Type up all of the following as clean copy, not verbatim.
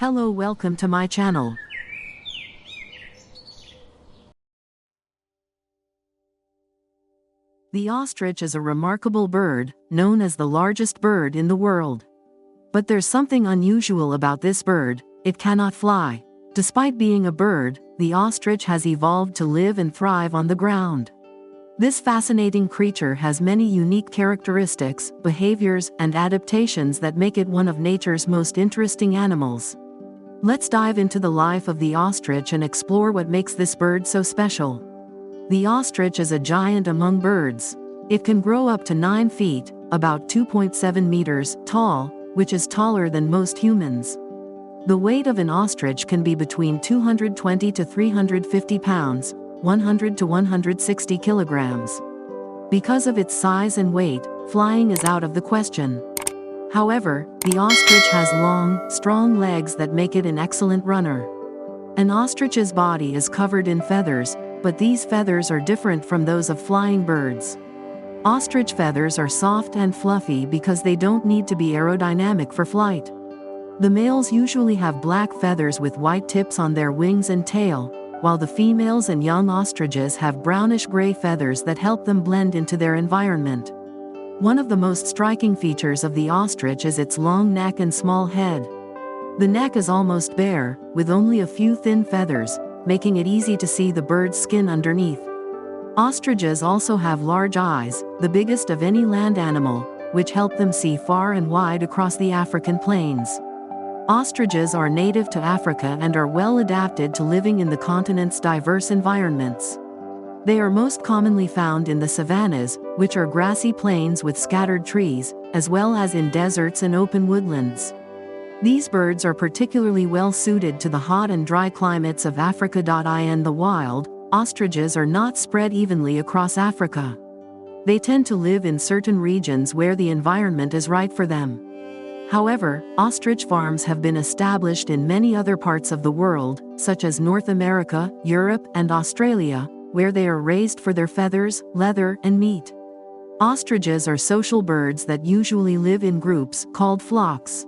Hello, welcome to my channel. The ostrich is a remarkable bird, known as the largest bird in the world. But there's something unusual about this bird: it cannot fly. Despite being a bird, the ostrich has evolved to live and thrive on the ground. This fascinating creature has many unique characteristics, behaviors, and adaptations that make it one of nature's most interesting animals. Let's dive into the life of the ostrich and explore what makes this bird so special. The ostrich is a giant among birds. It can grow up to 9 feet, about 2.7 meters, tall, which is taller than most humans. The weight of an ostrich can be between 220 to 350 pounds, 100 to 160 kilograms. Because of its size and weight, flying is out of the question. However, the ostrich has long, strong legs that make it an excellent runner. An ostrich's body is covered in feathers, but these feathers are different from those of flying birds. Ostrich feathers are soft and fluffy because they don't need to be aerodynamic for flight. The males usually have black feathers with white tips on their wings and tail, while the females and young ostriches have brownish-gray feathers that help them blend into their environment. One of the most striking features of the ostrich is its long neck and small head. The neck is almost bare, with only a few thin feathers, making it easy to see the bird's skin underneath. Ostriches also have large eyes, the biggest of any land animal, which help them see far and wide across the African plains. Ostriches are native to Africa and are well adapted to living in the continent's diverse environments. They are most commonly found in the savannas, which are grassy plains with scattered trees, as well as in deserts and open woodlands. These birds are particularly well suited to the hot and dry climates of Africa. In the wild, ostriches are not spread evenly across Africa. They tend to live in certain regions where the environment is right for them. However, ostrich farms have been established in many other parts of the world, such as North America, Europe, and Australia, where they are raised for their feathers, leather, and meat. Ostriches are social birds that usually live in groups, called flocks.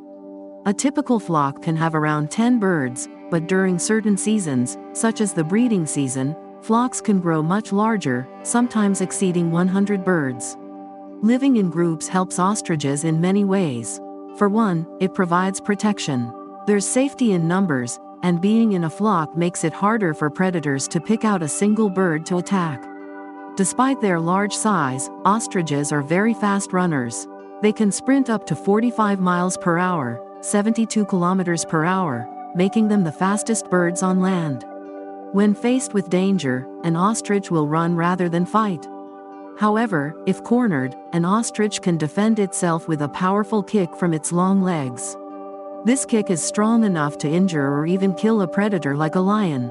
A typical flock can have around 10 birds, but during certain seasons, such as the breeding season, flocks can grow much larger, sometimes exceeding 100 birds. Living in groups helps ostriches in many ways. For one, it provides protection. There's safety in numbers, and being in a flock makes it harder for predators to pick out a single bird to attack. Despite their large size, ostriches are very fast runners. They can sprint up to 45 miles per hour, 72 kilometers per hour, making them the fastest birds on land. When faced with danger, an ostrich will run rather than fight. However, if cornered, an ostrich can defend itself with a powerful kick from its long legs. This kick is strong enough to injure or even kill a predator like a lion.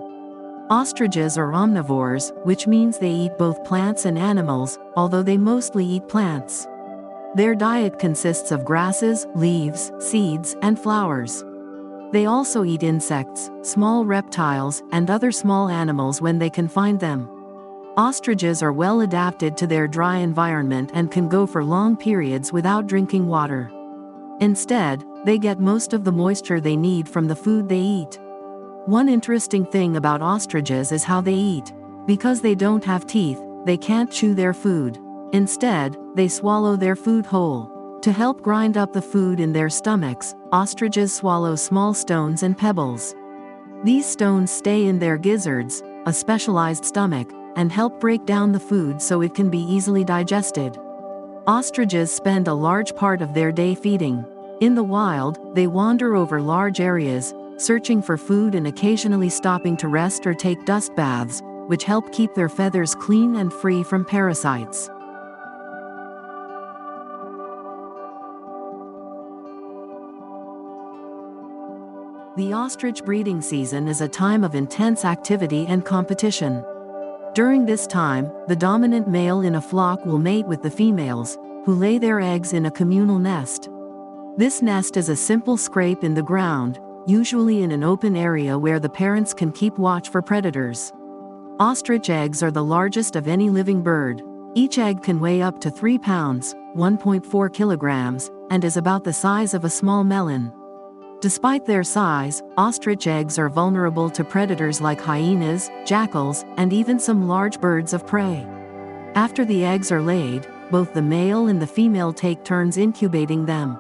Ostriches are omnivores, which means they eat both plants and animals, although they mostly eat plants. Their diet consists of grasses, leaves, seeds, and flowers. They also eat insects, small reptiles, and other small animals when they can find them. Ostriches are well adapted to their dry environment and can go for long periods without drinking water. Instead, they get most of the moisture they need from the food they eat. One interesting thing about ostriches is how they eat. Because they don't have teeth, they can't chew their food. Instead, they swallow their food whole. To help grind up the food in their stomachs, ostriches swallow small stones and pebbles. These stones stay in their gizzards, a specialized stomach, and help break down the food so it can be easily digested. Ostriches spend a large part of their day feeding. In the wild, they wander over large areas, searching for food and occasionally stopping to rest or take dust baths, which help keep their feathers clean and free from parasites. The ostrich breeding season is a time of intense activity and competition. During this time, the dominant male in a flock will mate with the females, who lay their eggs in a communal nest. This nest is a simple scrape in the ground, usually in an open area where the parents can keep watch for predators. Ostrich eggs are the largest of any living bird. Each egg can weigh up to 3 pounds, 1.4 kilograms, and is about the size of a small melon. Despite their size, ostrich eggs are vulnerable to predators like hyenas, jackals, and even some large birds of prey. After the eggs are laid, both the male and the female take turns incubating them.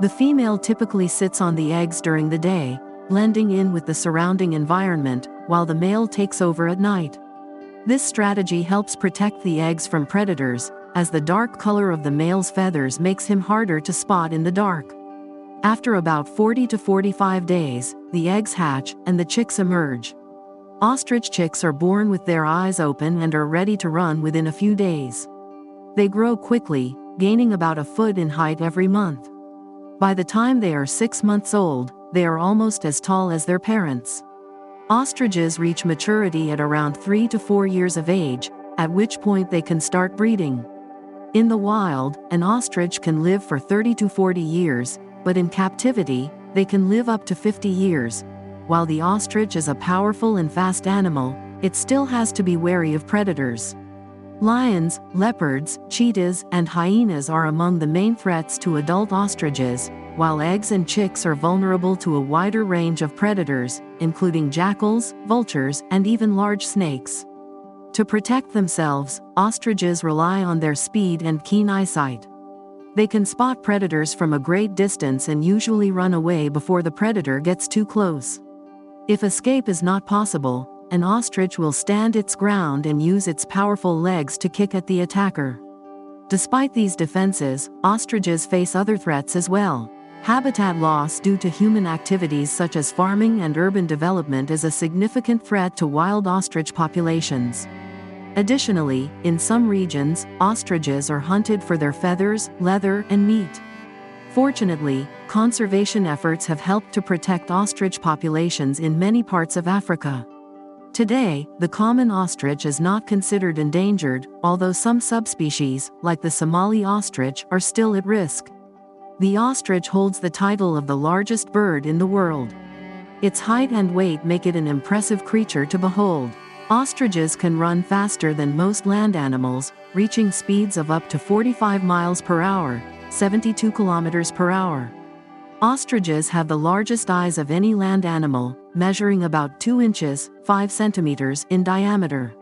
The female typically sits on the eggs during the day, blending in with the surrounding environment, while the male takes over at night. This strategy helps protect the eggs from predators, as the dark color of the male's feathers makes him harder to spot in the dark. After about 40 to 45 days, the eggs hatch and the chicks emerge. Ostrich chicks are born with their eyes open and are ready to run within a few days. They grow quickly, gaining about a foot in height every month. By the time they are 6 months old, they are almost as tall as their parents. Ostriches reach maturity at around 3 to 4 years of age, at which point they can start breeding. In the wild, an ostrich can live for 30 to 40 years, but in captivity, they can live up to 50 years. While the ostrich is a powerful and fast animal, it still has to be wary of predators. Lions, leopards, cheetahs, and hyenas are among the main threats to adult ostriches, while eggs and chicks are vulnerable to a wider range of predators, including jackals, vultures, and even large snakes. To protect themselves, ostriches rely on their speed and keen eyesight. They can spot predators from a great distance and usually run away before the predator gets too close. If escape is not possible, an ostrich will stand its ground and use its powerful legs to kick at the attacker. Despite these defenses, ostriches face other threats as well. Habitat loss due to human activities such as farming and urban development is a significant threat to wild ostrich populations. Additionally, in some regions, ostriches are hunted for their feathers, leather, and meat. Fortunately, conservation efforts have helped to protect ostrich populations in many parts of Africa. Today, the common ostrich is not considered endangered, although some subspecies, like the Somali ostrich, are still at risk. The ostrich holds the title of the largest bird in the world. Its height and weight make it an impressive creature to behold. Ostriches can run faster than most land animals, reaching speeds of up to 45 miles per hour, 72 kilometers per hour. Ostriches have the largest eyes of any land animal, measuring about 2 inches, 5 centimeters in diameter.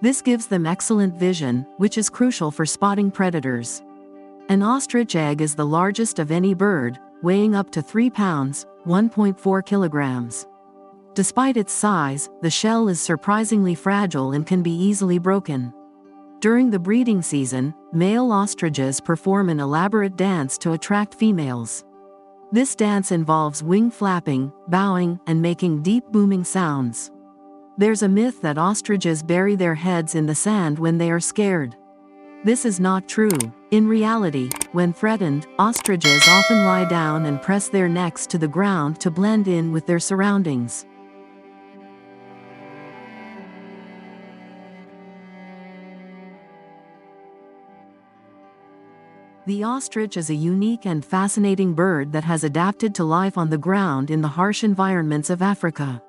This gives them excellent vision, which is crucial for spotting predators. An ostrich egg is the largest of any bird, weighing up to 3 pounds, 1.4 kilograms. Despite its size, the shell is surprisingly fragile and can be easily broken. During the breeding season, male ostriches perform an elaborate dance to attract females. This dance involves wing flapping, bowing, and making deep booming sounds. There's a myth that ostriches bury their heads in the sand when they are scared. This is not true. In reality, when threatened, ostriches often lie down and press their necks to the ground to blend in with their surroundings. The ostrich is a unique and fascinating bird that has adapted to life on the ground in the harsh environments of Africa.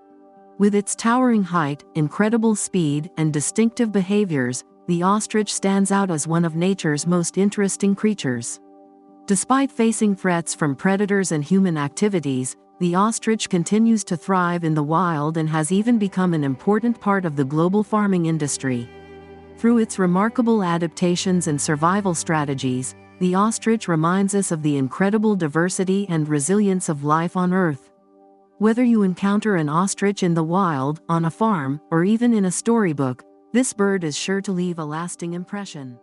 With its towering height, incredible speed, and distinctive behaviors, the ostrich stands out as one of nature's most interesting creatures. Despite facing threats from predators and human activities, the ostrich continues to thrive in the wild and has even become an important part of the global farming industry. Through its remarkable adaptations and survival strategies, the ostrich reminds us of the incredible diversity and resilience of life on Earth. Whether you encounter an ostrich in the wild, on a farm, or even in a storybook, this bird is sure to leave a lasting impression.